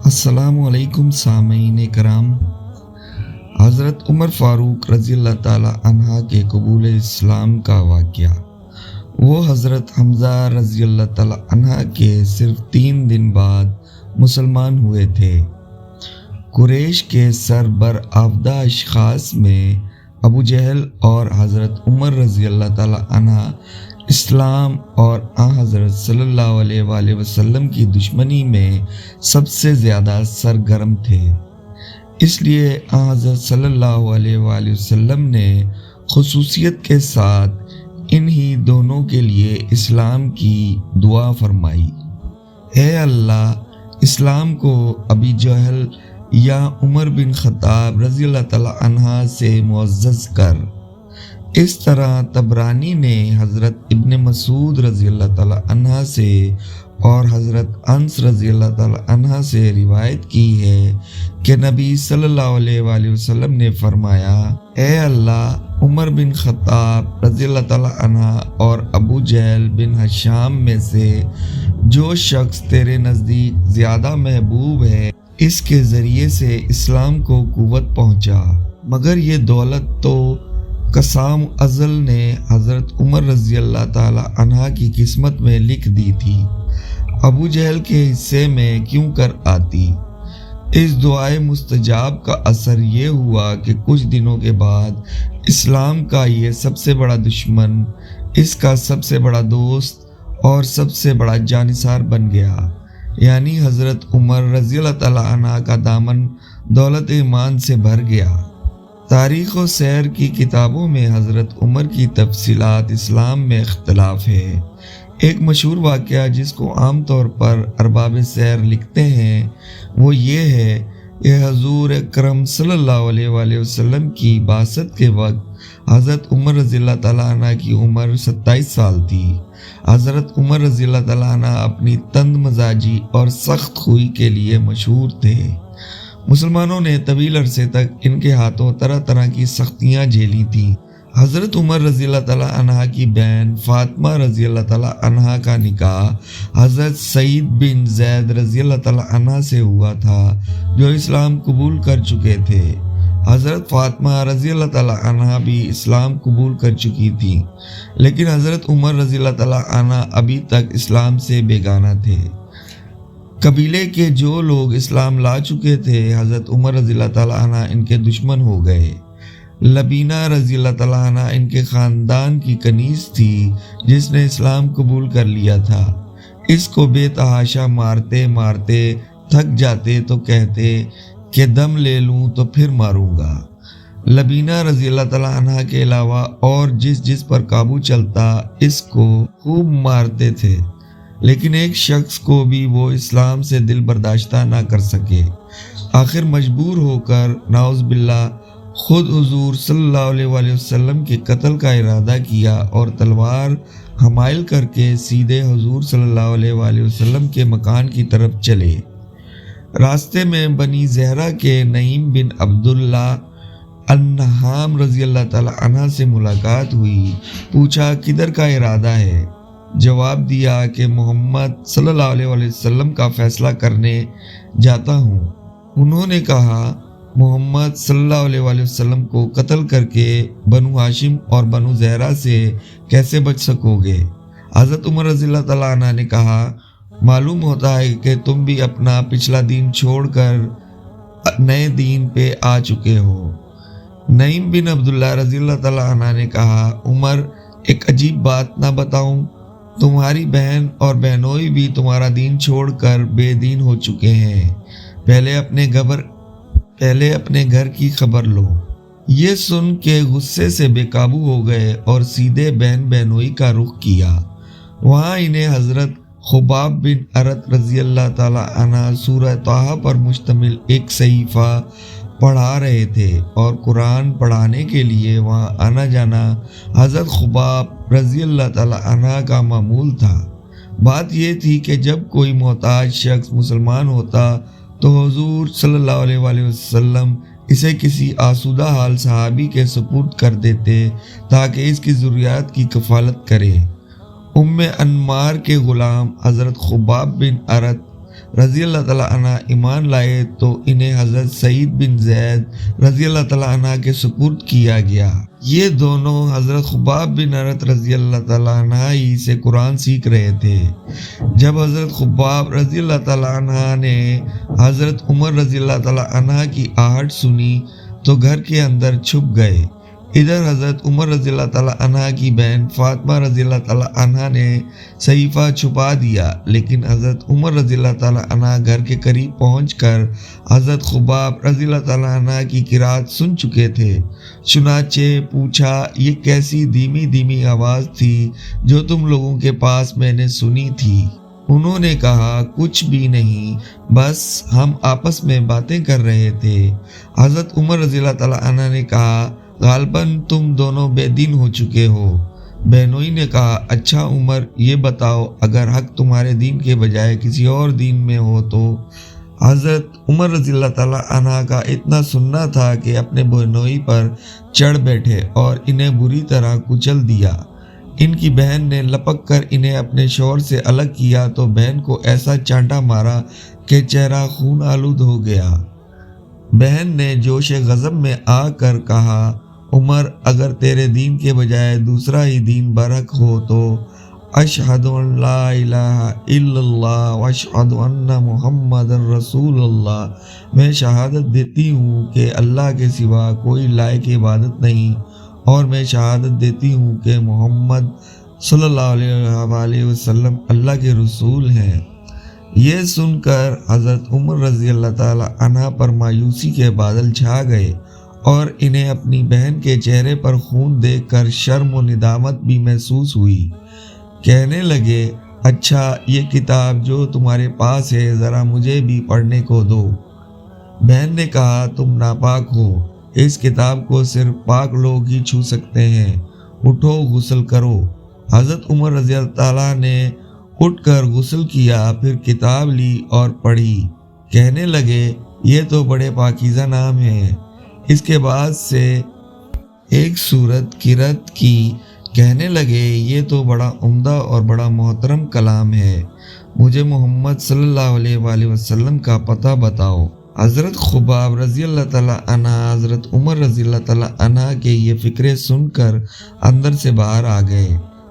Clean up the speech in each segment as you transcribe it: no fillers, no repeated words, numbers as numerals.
السلام علیکم سامعین کرام۔ حضرت عمر فاروق رضی اللہ تعالی عنہ کے قبول اسلام کا واقعہ۔ وہ حضرت حمزہ رضی اللہ تعالی عنہ کے صرف 3 دن بعد مسلمان ہوئے تھے۔ قریش کے سربرآوردہ اشخاص میں ابو جہل اور حضرت عمر رضی اللہ تعالی عنہ اسلام اور حضرت صلی اللہ علیہ وآلہ وسلم کی دشمنی میں سب سے زیادہ سرگرم تھے۔ اس لیے حضرت صلی اللہ علیہ وآلہ وسلم نے خصوصیت کے ساتھ انہی دونوں کے لیے اسلام کی دعا فرمائی۔ اے اللہ، اسلام کو ابی جہل یا عمر بن خطاب رضی اللہ تعالی عنہ سے معزز کر۔ اس طرح طبرانی نے حضرت ابن مسعود رضی اللہ تعالی عنہ سے اور حضرت انس رضی اللہ تعالی عنہ سے روایت کی ہے کہ نبی صلی اللہ علیہ وآلہ وسلم نے فرمایا، اے اللہ، عمر بن خطاب رضی اللہ تعالی عنہ اور ابو جہل بن ہشام میں سے جو شخص تیرے نزدیک زیادہ محبوب ہے، اس کے ذریعے سے اسلام کو قوت پہنچا، مگر یہ دولت تو قسام ازل نے حضرت عمر رضی اللہ تعالی عنہ کی قسمت میں لکھ دی تھی، ابو جہل کے حصے میں کیوں کر آتی۔ اس دعائے مستجاب کا اثر یہ ہوا کہ کچھ دنوں کے بعد اسلام کا یہ سب سے بڑا دشمن اس کا سب سے بڑا دوست اور سب سے بڑا جانثار بن گیا، یعنی حضرت عمر رضی اللہ تعالی عنہ کا دامن دولت ایمان سے بھر گیا۔ تاریخ و سیر کی کتابوں میں حضرت عمر کی تفصیلات اسلام میں اختلاف ہے۔ ایک مشہور واقعہ جس کو عام طور پر ارباب سیر لکھتے ہیں وہ یہ ہے کہ حضور اکرم صلی اللہ علیہ وآلہ وسلم کی بعثت کے وقت حضرت عمر رضی اللہ تعالیٰ عنہ کی عمر 27 سال تھی۔ حضرت عمر رضی اللہ تعالیٰ عنہ اپنی تند مزاجی اور سخت خوئی کے لیے مشہور تھے۔ مسلمانوں نے طویل عرصے تک ان کے ہاتھوں طرح طرح کی سختیاں جھیلی تھیں۔ حضرت عمر رضی اللہ تعالیٰ عنہ کی بہن فاطمہ رضی اللہ تعالیٰ عنہ کا نکاح حضرت سعید بن زید رضی اللہ تعالیٰ عنہ سے ہوا تھا، جو اسلام قبول کر چکے تھے۔ حضرت فاطمہ رضی اللہ تعالیٰ عنہ بھی اسلام قبول کر چکی تھیں، لیکن حضرت عمر رضی اللہ تعالیٰ عنہ ابھی تک اسلام سے بیگانہ تھے۔ قبیلے کے جو لوگ اسلام لا چکے تھے، حضرت عمر رضی اللہ تعالیٰ عنہ ان کے دشمن ہو گئے۔ لبینہ رضی اللہ تعالیٰ عنہ ان کے خاندان کی کنیز تھی جس نے اسلام قبول کر لیا تھا۔ اس کو بے تحاشا مارتے مارتے تھک جاتے تو کہتے کہ دم لے لوں تو پھر ماروں گا۔ لبینہ رضی اللہ تعالیٰ عنہ کے علاوہ اور جس پر قابو چلتا اس کو خوب مارتے تھے، لیکن ایک شخص کو بھی وہ اسلام سے دل برداشتہ نہ کر سکے۔ آخر مجبور ہو کر نعوذ باللہ خود حضور صلی اللہ علیہ وآلہ وسلم کے قتل کا ارادہ کیا اور تلوار حمائل کر کے سیدھے حضور صلی اللہ علیہ وآلہ وسلم کے مکان کی طرف چلے۔ راستے میں بنی زہرہ کے نعیم بن عبداللہ النہام رضی اللہ تعالی عنہ سے ملاقات ہوئی۔ پوچھا کدھر کا ارادہ ہے؟ جواب دیا کہ محمد صلی اللہ علیہ وآلہ وسلم کا فیصلہ کرنے جاتا ہوں۔ انہوں نے کہا، محمد صلی اللہ علیہ وآلہ وسلم کو قتل کر کے بنو ہاشم اور بنو زہرہ سے کیسے بچ سکو گے؟ حضرت عمر رضی اللہ تعالیٰ عنہ نے کہا، معلوم ہوتا ہے کہ تم بھی اپنا پچھلا دین چھوڑ کر نئے دین پہ آ چکے ہو۔ نعیم بن عبداللہ رضی اللہ تعالیٰ عنہ نے کہا، عمر، ایک عجیب بات نہ بتاؤں؟ تمہاری بہن اور بہنوئی بھی تمہارا دین چھوڑ کر بے دین ہو چکے ہیں۔ پہلے اپنے گھر کی خبر لو۔ یہ سن کے غصے سے بے قابو ہو گئے اور سیدھے بہن بہنوئی کا رخ کیا۔ وہاں انہیں حضرت خباب بن ارت رضی اللہ تعالی عنہ سورہ طٰہٰ پر مشتمل ایک صحیفہ پڑھا رہے تھے، اور قرآن پڑھانے کے لیے وہاں آنا جانا حضرت خباب رضی اللہ تعالی عنہ کا معمول تھا۔ بات یہ تھی کہ جب کوئی محتاج شخص مسلمان ہوتا تو حضور صلی اللہ علیہ وآلہ وسلم اسے کسی آسودہ حال صحابی کے سپرد کر دیتے تاکہ اس کی ضروریات کی کفالت کرے۔ انمار کے غلام حضرت خباب بن ارت رضی اللہ تعالیٰ عنہ ایمان لائے تو انہیں حضرت سعید بن زید رضی اللہ تعالیٰ عنہ کے سپرد کیا گیا۔ یہ دونوں حضرت خباب بن ارت رضی اللہ تعالیٰ عنہ ہی سے قرآن سیکھ رہے تھے۔ جب حضرت خباب رضی اللہ تعالیٰ عنہ نے حضرت عمر رضی اللہ تعالیٰ عنہ کی آہٹ سنی تو گھر کے اندر چھپ گئے۔ ادھر حضرت عمر رضی اللہ تعالیٰ عنہ کی بہن فاطمہ رضی اللہ تعالیٰ عنہ نے صحیفہ چھپا دیا، لیکن حضرت عمر رضی اللہ تعالیٰ عنہ گھر کے قریب پہنچ کر حضرت خباب رضی اللہ تعالیٰ عنہ کی قرات سن چکے تھے۔ چنانچہ پوچھا، یہ کیسی دھیمی دھیمی آواز تھی جو تم لوگوں کے پاس میں نے سنی تھی؟ انہوں نے کہا، کچھ بھی نہیں، بس ہم آپس میں باتیں کر رہے تھے۔ حضرت عمر رضی اللہ تعالیٰ عنہ نے کہا، غالباً تم دونوں بے دین ہو چکے ہو۔ بہنوئی نے کہا، اچھا عمر، یہ بتاؤ اگر حق تمہارے دین کے بجائے کسی اور دین میں ہو تو؟ حضرت عمر رضی اللہ تعالیٰ عنہ کا اتنا سننا تھا کہ اپنے بہنوئی پر چڑھ بیٹھے اور انہیں بری طرح کچل دیا۔ ان کی بہن نے لپک کر انہیں اپنے شوہر سے الگ کیا تو بہن کو ایسا چانٹا مارا کہ چہرہ خون آلود ہو گیا۔ بہن نے جوش غضب میں آ کر کہا، عمر، اگر تیرے دین کے بجائے دوسرا ہی دین برحق ہو تو اشہد ان لا الہ الا اللہ واشہد ان محمد رسول اللہ، میں شہادت دیتی ہوں کہ اللہ کے سوا کوئی لائق عبادت نہیں، اور میں شہادت دیتی ہوں کہ محمد صلی اللہ علیہ وآلہ وسلم اللہ کے رسول ہیں۔ یہ سن کر حضرت عمر رضی اللہ تعالیٰ عنہ پر مایوسی کے بادل چھا گئے اور انہیں اپنی بہن کے چہرے پر خون دیکھ کر شرم و ندامت بھی محسوس ہوئی۔ کہنے لگے، اچھا، یہ کتاب جو تمہارے پاس ہے ذرا مجھے بھی پڑھنے کو دو۔ بہن نے کہا، تم ناپاک ہو، اس کتاب کو صرف پاک لوگ ہی چھو سکتے ہیں، اٹھو غسل کرو۔ حضرت عمر رضی اللہ تعالیٰ نے اٹھ کر غسل کیا، پھر کتاب لی اور پڑھی۔ کہنے لگے، یہ تو بڑے پاکیزہ نام ہیں۔ اس کے بعد سے ایک سورت قرأت کی۔ کہنے لگے، یہ تو بڑا عمدہ اور بڑا محترم کلام ہے، مجھے محمد صلی اللہ علیہ وآلہ وسلم کا پتہ بتاؤ۔ حضرت خباب رضی اللہ تعالیٰ عنہ حضرت عمر رضی اللہ تعالیٰ عنہ کے یہ فکرے سن کر اندر سے باہر آ گئے۔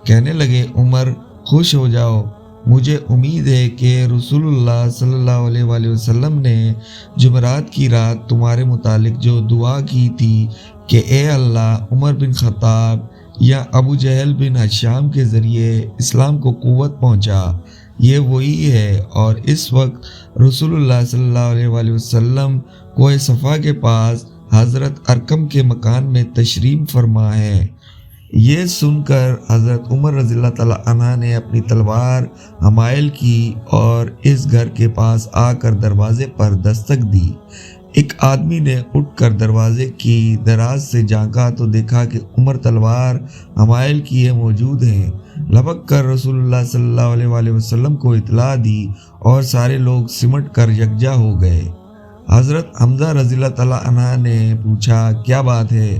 کہنے لگے، عمر، خوش ہو جاؤ، مجھے امید ہے کہ رسول اللہ صلی اللہ علیہ وآلہ وسلم نے جمعرات کی رات تمہارے متعلق جو دعا کی تھی کہ اے اللہ، عمر بن خطاب یا ابو جہل بن ہشام کے ذریعے اسلام کو قوت پہنچا، یہ وہی ہے، اور اس وقت رسول اللہ صلی اللہ علیہ وآلہ وسلم کوہ صفا کے پاس حضرت ارقم کے مکان میں تشریف فرما ہے۔ یہ سن کر حضرت عمر رضی اللہ تعالیٰ عنہ نے اپنی تلوار حمائل کی اور اس گھر کے پاس آ کر دروازے پر دستک دی۔ ایک آدمی نے اٹھ کر دروازے کی دراز سے جھانکا تو دیکھا کہ عمر تلوار حمائل کیے موجود ہیں۔ لپک کر رسول اللہ صلی اللہ علیہ وآلہ وسلم کو اطلاع دی اور سارے لوگ سمٹ کر یکجا ہو گئے۔ حضرت حمزہ رضی اللہ تعالیٰ عنہ نے پوچھا، کیا بات ہے؟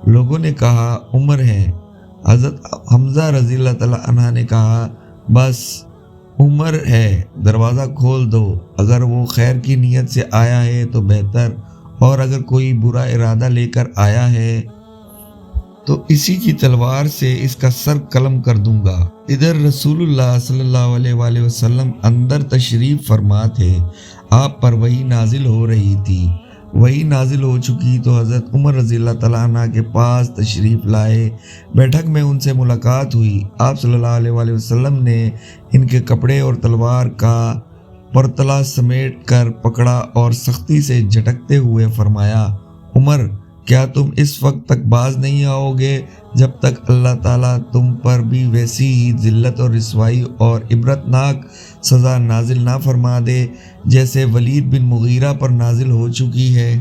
لوگوں نے کہا، عمر ہے۔ حضرت حمزہ رضی اللہ تعالیٰ عنہ نے کہا، بس عمر ہے، دروازہ کھول دو، اگر وہ خیر کی نیت سے آیا ہے تو بہتر، اور اگر کوئی برا ارادہ لے کر آیا ہے تو اسی کی تلوار سے اس کا سر قلم کر دوں گا۔ ادھر رسول اللہ صلی اللہ علیہ وآلہ وسلم اندر تشریف فرما تھے، آپ پر وحی نازل ہو رہی تھی۔ وہی نازل ہو چکی تو حضرت عمر رضی اللہ تعالیٰ عنہ کے پاس تشریف لائے۔ بیٹھک میں ان سے ملاقات ہوئی۔ آپ صلی اللہ علیہ وآلہ وسلم نے ان کے کپڑے اور تلوار کا پرتلا سمیٹ کر پکڑا اور سختی سے جھٹکتے ہوئے فرمایا، عمر، کیا تم اس وقت تک باز نہیں آؤ گے جب تک اللہ تعالیٰ تم پر بھی ویسی ہی ذلت اور رسوائی اور عبرتناک سزا نازل نہ فرما دے جیسے ولید بن مغیرہ پر نازل ہو چکی ہے؟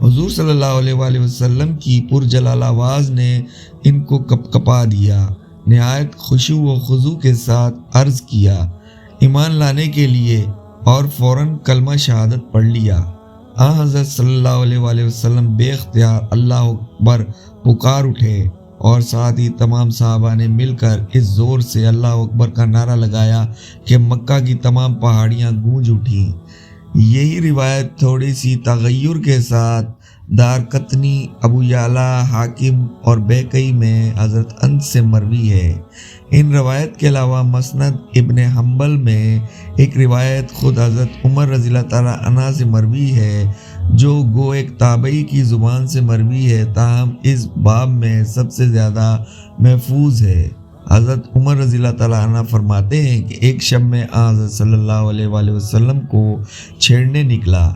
حضور صلی اللہ علیہ وآلہ وسلم کی پرجلال آواز نے ان کو کپا دیا۔ نہایت خشوع و خضوع کے ساتھ عرض کیا، ایمان لانے کے لیے، اور فوراً کلمہ شہادت پڑھ لیا۔ حضرت صلی اللہ علیہ وآلہ وسلم بے اختیار اللہ اکبر پکار اٹھے اور ساتھ ہی تمام صحابہ نے مل کر اس زور سے اللہ اکبر کا نعرہ لگایا کہ مکہ کی تمام پہاڑیاں گونج اٹھیں۔ یہی روایت تھوڑی سی تغیر کے ساتھ دارقطنی، ابو یعلا، حاکم اور بیہقی میں حضرت انس سے مروی ہے۔ ان روایت کے علاوہ مسند ابن حنبل میں ایک روایت خود حضرت عمر رضی اللہ تعالیٰ عنہ سے مروی ہے، جو گو ایک تابعی کی زبان سے مروی ہے، تاہم اس باب میں سب سے زیادہ محفوظ ہے۔ حضرت عمر رضی اللہ تعالیٰ عنہ فرماتے ہیں کہ ایک شب میں حضرت صلی اللہ علیہ وآلہ وسلم کو چھیڑنے نکلا۔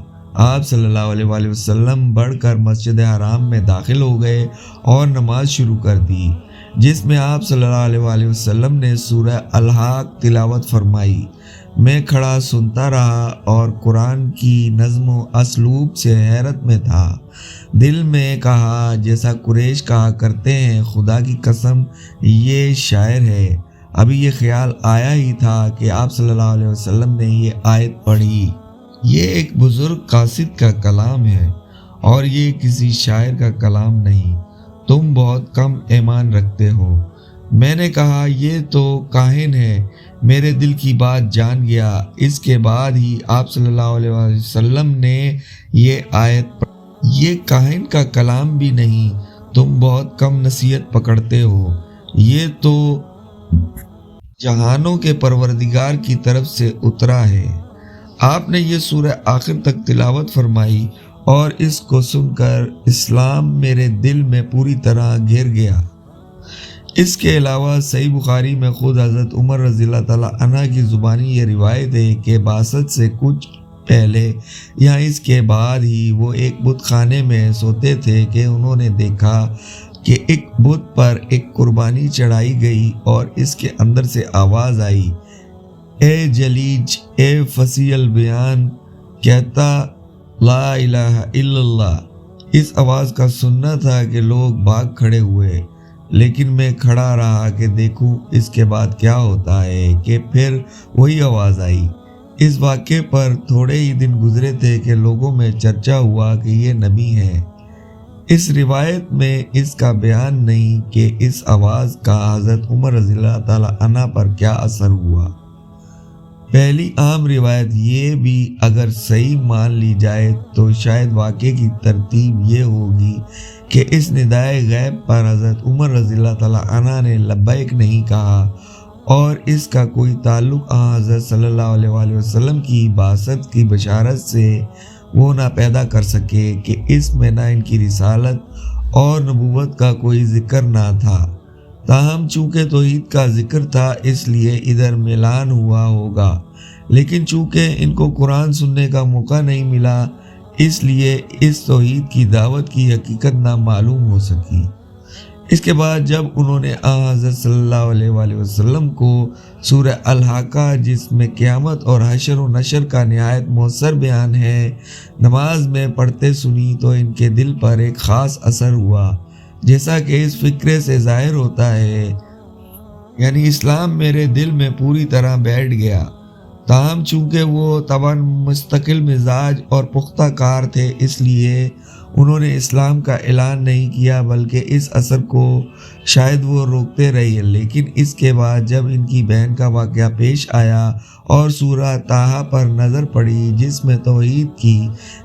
آپ صلی اللہ علیہ وآلہ وسلم بڑھ کر مسجد حرام میں داخل ہو گئے اور نماز شروع کر دی، جس میں آپ صلی اللہ علیہ وآلہ وسلم نے سورہ الحاق تلاوت فرمائی۔ میں کھڑا سنتا رہا اور قرآن کی نظم و اسلوب سے حیرت میں تھا۔ دل میں کہا، جیسا قریش کہا کرتے ہیں، خدا کی قسم یہ شاعر ہے۔ ابھی یہ خیال آیا ہی تھا کہ آپ صلی اللہ علیہ وسلم نے یہ آیت پڑھی، یہ ایک بزرگ قاصد کا کلام ہے اور یہ کسی شاعر کا کلام نہیں، تم بہت کم ایمان رکھتے ہو۔ میں نے کہا، یہ تو کاہن ہے۔ میرے دل کی بات جان گیا۔ اس کے بعد ہی آپ صلی اللہ علیہ وسلم نے یہ آیت پڑھی، یہ کاہن کا کلام بھی نہیں، تم بہت کم نصیحت پکڑتے ہو، یہ تو جہانوں کے پروردگار کی طرف سے اترا ہے۔ آپ نے یہ سورہ آخر تک تلاوت فرمائی اور اس کو سن کر اسلام میرے دل میں پوری طرح گھیر گیا۔ اس کے علاوہ صحیح بخاری میں خود حضرت عمر رضی اللہ تعالیٰ عنہ کی زبانی یہ روایت ہے کہ بعثت سے کچھ پہلے یا اس کے بعد ہی وہ ایک بت خانے میں سوتے تھے کہ انہوں نے دیکھا کہ ایک بت پر ایک قربانی چڑھائی گئی اور اس کے اندر سے آواز آئی، اے جلیج، اے فصیح البیان، کہتا لا الہ الا اللہ۔ اس آواز کا سننا تھا کہ لوگ بھاگ کھڑے ہوئے، لیکن میں کھڑا رہا کہ دیکھوں اس کے بعد کیا ہوتا ہے کہ پھر وہی آواز آئی۔ اس واقعے پر تھوڑے ہی دن گزرے تھے کہ لوگوں میں چرچا ہوا کہ یہ نبی ہیں۔ اس روایت میں اس کا بیان نہیں کہ اس آواز کا حضرت عمر رضی اللہ تعالیٰ عنہ پر کیا اثر ہوا۔ پہلی عام روایت یہ بھی اگر صحیح مان لی جائے تو شاید واقعے کی ترتیب یہ ہوگی کہ اس ندائے غیب پر حضرت عمر رضی اللہ تعالیٰ عنہ نے لبیک نہیں کہا اور اس کا کوئی تعلق حضرت صلی اللہ علیہ وآلہ وسلم کی بعثت کی بشارت سے وہ نہ پیدا کر سکے کہ اس میں نہ ان کی رسالت اور نبوت کا کوئی ذکر نہ تھا۔ تاہم چونکہ توحید کا ذکر تھا اس لیے ادھر ملان ہوا ہوگا، لیکن چونکہ ان کو قرآن سننے کا موقع نہیں ملا اس لیے اس توحید کی دعوت کی حقیقت نہ معلوم ہو سکی۔ اس کے بعد جب انہوں نے حضرت صلی اللہ علیہ وآلہ وسلم کو سورہ الحاقہ، جس میں قیامت اور حشر و نشر کا نہایت مؤثر بیان ہے، نماز میں پڑھتے سنی تو ان کے دل پر ایک خاص اثر ہوا، جیسا کہ اس فکرے سے ظاہر ہوتا ہے، یعنی اسلام میرے دل میں پوری طرح بیٹھ گیا۔ تاہم چونکہ وہ طبعاً مستقل مزاج اور پختہ کار تھے اس لیے انہوں نے اسلام کا اعلان نہیں کیا، بلکہ اس اثر کو شاید وہ روکتے رہے۔ لیکن اس کے بعد جب ان کی بہن کا واقعہ پیش آیا اور سورہ طٰہٰ پر نظر پڑی جس میں توحید کی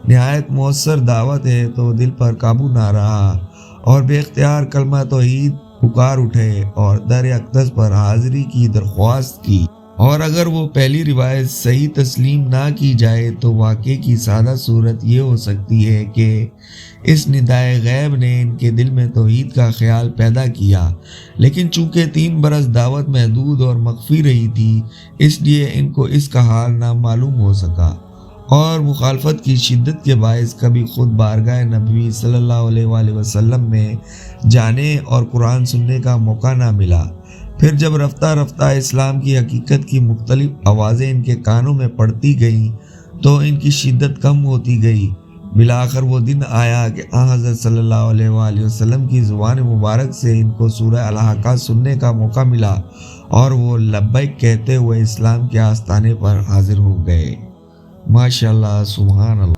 نہایت مؤثر دعوت ہے، تو دل پر قابو نہ رہا اور بے اختیار کلمہ توحید پکار اٹھے اور در اقدس پر حاضری کی درخواست کی۔ اور اگر وہ پہلی روایت صحیح تسلیم نہ کی جائے تو واقعے کی سادہ صورت یہ ہو سکتی ہے کہ اس ندائے غیب نے ان کے دل میں توحید کا خیال پیدا کیا، لیکن چونکہ 3 برس دعوت محدود اور مخفی رہی تھی اس لیے ان کو اس کا حال نہ معلوم ہو سکا اور مخالفت کی شدت کے باعث کبھی خود بارگاہ نبوی صلی اللہ علیہ وآلہ وسلم میں جانے اور قرآن سننے کا موقع نہ ملا۔ پھر جب رفتہ رفتہ اسلام کی حقیقت کی مختلف آوازیں ان کے کانوں میں پڑتی گئیں تو ان کی شدت کم ہوتی گئی۔ بالآخر وہ دن آیا کہ حضرت صلی اللہ علیہ وآلہ وسلم کی زبان مبارک سے ان کو سورہ الحاقہ سننے کا موقع ملا اور وہ لبیک کہتے ہوئے اسلام کے آستانے پر حاضر ہو گئے۔ ماشاءاللہ، سبحان اللہ۔